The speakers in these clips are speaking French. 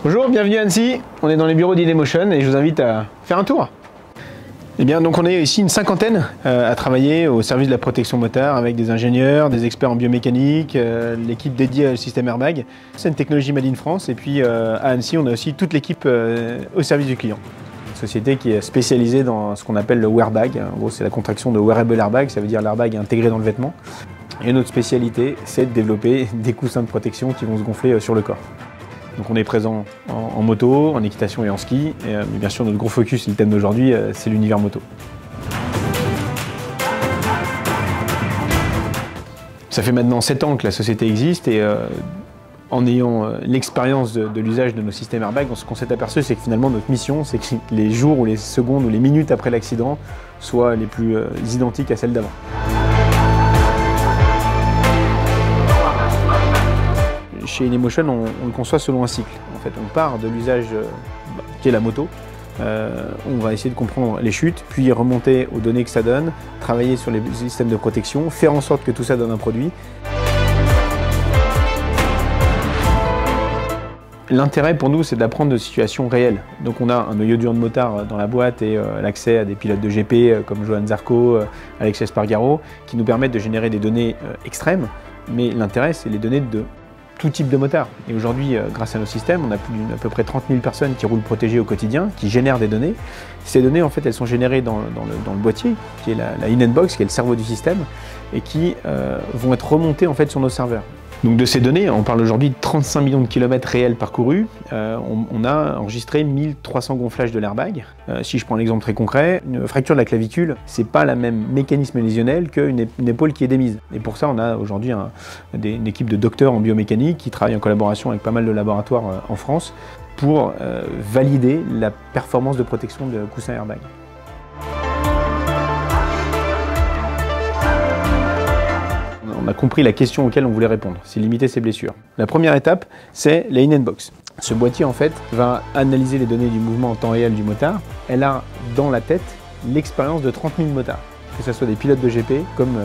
Bonjour, bienvenue à Annecy. On est dans les bureaux d'Inemotion et je vous invite à faire un tour. Eh bien, donc on est ici une cinquantaine à travailler au service de la protection motard avec des ingénieurs, des experts en biomécanique, l'équipe dédiée au système airbag. C'est une technologie made in France et puis à Annecy, on a aussi toute l'équipe au service du client. Une société qui est spécialisée dans ce qu'on appelle le wearbag. En gros, c'est la contraction de wearable airbag, ça veut dire l'airbag intégré dans le vêtement. Et notre spécialité, c'est de développer des coussins de protection qui vont se gonfler sur le corps. Donc on est présent en moto, en équitation et en ski, mais bien sûr notre gros focus, le thème d'aujourd'hui, c'est l'univers moto. Ça fait maintenant 7 ans que la société existe et en ayant l'expérience de l'usage de nos systèmes airbags, ce qu'on s'est aperçu, c'est que finalement notre mission, c'est que les jours ou les secondes ou les minutes après l'accident soient les plus identiques à celles d'avant. Chez Inemotion, on le conçoit selon un cycle. En fait, on part de l'usage qui est la moto. On va essayer de comprendre les chutes, puis remonter aux données que ça donne, travailler sur les systèmes de protection, faire en sorte que tout ça donne un produit. L'intérêt pour nous, c'est d'apprendre de situations réelles. Donc on a un noyau dur de motard dans la boîte et l'accès à des pilotes de GP comme Johan Zarco, Alexis Espargaro, qui nous permettent de générer des données extrêmes. Mais l'intérêt, c'est les données de tout type de motard. Et aujourd'hui, grâce à nos systèmes, on a à peu près 30 000 personnes qui roulent protégées au quotidien, qui génèrent des données. Ces données, en fait, elles sont générées dans le boîtier, qui est la in-box, qui est le cerveau du système, et qui vont être remontées en fait sur nos serveurs. Donc de ces données, on parle aujourd'hui de 35 millions de kilomètres réels parcourus. On a enregistré 1300 gonflages de l'airbag. Si je prends l'exemple très concret, une fracture de la clavicule, c'est pas le même mécanisme lésionnel qu'une épaule qui est démise. Et pour ça, on a aujourd'hui une équipe de docteurs en biomécanique qui travaille en collaboration avec pas mal de laboratoires en France pour valider la performance de protection de coussins airbag. On a compris la question auquel on voulait répondre, c'est limiter ses blessures. La première étape, c'est la in-box. Ce boîtier, en fait, va analyser les données du mouvement en temps réel du motard. Elle a dans la tête l'expérience de 30 000 motards, que ce soit des pilotes de GP, comme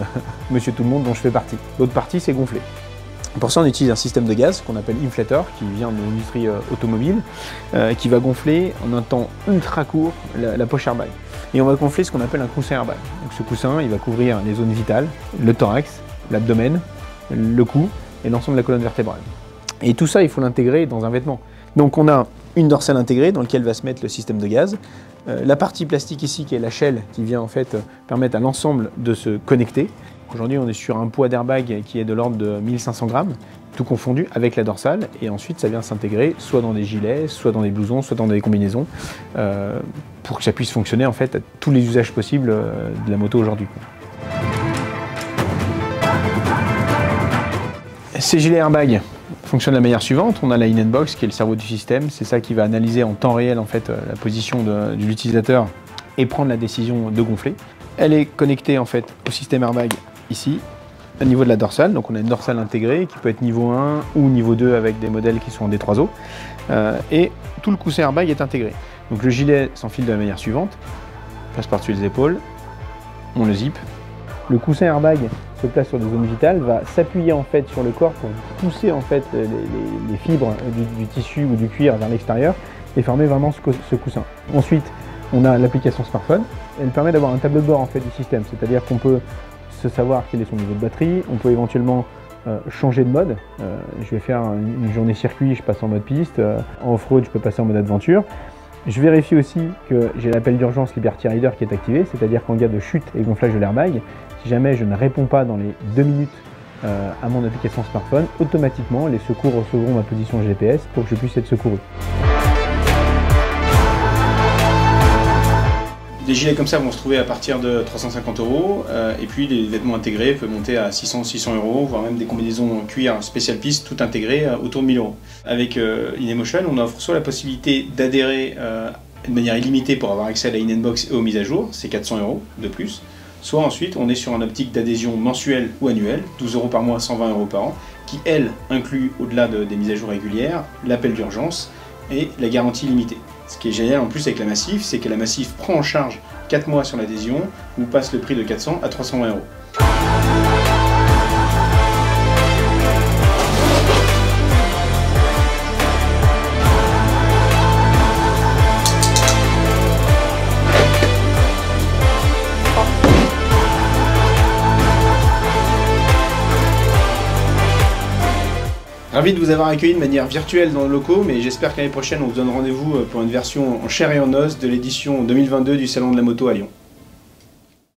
Monsieur Tout-le-Monde dont je fais partie. L'autre partie, c'est gonfler. Pour ça, on utilise un système de gaz qu'on appelle inflator, qui vient de l'industrie automobile, qui va gonfler en un temps ultra court la poche airbag. Et on va gonfler ce qu'on appelle un coussin airbag. Donc ce coussin, il va couvrir les zones vitales, le thorax, l'abdomen, le cou et l'ensemble de la colonne vertébrale. Et tout ça, il faut l'intégrer dans un vêtement. Donc on a une dorsale intégrée dans laquelle va se mettre le système de gaz. La partie plastique ici, qui est la shell, qui vient en fait permettre à l'ensemble de se connecter. Aujourd'hui, on est sur un poids d'airbag qui est de l'ordre de 1500 grammes, tout confondu avec la dorsale. Et ensuite, ça vient s'intégrer soit dans des gilets, soit dans des blousons, soit dans des combinaisons, pour que ça puisse fonctionner en fait à tous les usages possibles de la moto aujourd'hui. Ces gilets airbag fonctionnent de la manière suivante. On a la in-box qui est le cerveau du système. C'est ça qui va analyser en temps réel en fait, la position de l'utilisateur et prendre la décision de gonfler. Elle est connectée en fait, au système airbag ici, au niveau de la dorsale. Donc on a une dorsale intégrée qui peut être niveau 1 ou niveau 2 avec des modèles qui sont en D3O. Et tout le coussin airbag est intégré. Donc le gilet s'enfile de la manière suivante. Passe par-dessus les épaules. On le zip. Le coussin airbag se place sur des zones vitales, va s'appuyer en fait sur le corps pour pousser en fait les fibres du tissu ou du cuir vers l'extérieur et former vraiment ce coussin. Ensuite, on a l'application smartphone. Elle permet d'avoir un tableau de bord en fait du système, c'est-à-dire qu'on peut se savoir quel est son niveau de batterie, on peut éventuellement changer de mode. Je vais faire une journée circuit, je passe en mode piste. En off-road, je peux passer en mode aventure. Je vérifie aussi que j'ai l'appel d'urgence Liberty Rider qui est activé, c'est-à-dire qu'en cas de chute et gonflage de l'airbag, si jamais je ne réponds pas dans les 2 minutes à mon application smartphone, automatiquement les secours recevront ma position GPS pour que je puisse être secouru. Des gilets comme ça vont se trouver à partir de 350 €, et puis les vêtements intégrés peuvent monter à 600 €, voire même des combinaisons en cuir spécial piste, tout intégré autour de 1000 €. Avec Inemotion, on offre soit la possibilité d'adhérer de manière illimitée pour avoir accès à la in-box et aux mises à jour, c'est 400 € de plus, soit ensuite on est sur une optique d'adhésion mensuelle ou annuelle, 12 € par mois, 120 € par an, qui elle inclut, au-delà des mises à jour régulières, l'appel d'urgence et la garantie limitée. Ce qui est génial en plus avec la Massif, c'est que la Massif prend en charge 4 mois sur l'adhésion, ou passe le prix de 400 à 320 €. Ravi de vous avoir accueilli de manière virtuelle dans le locaux, mais j'espère que l'année prochaine on se donne rendez-vous pour une version en chair et en os de l'édition 2022 du Salon de la Moto à Lyon.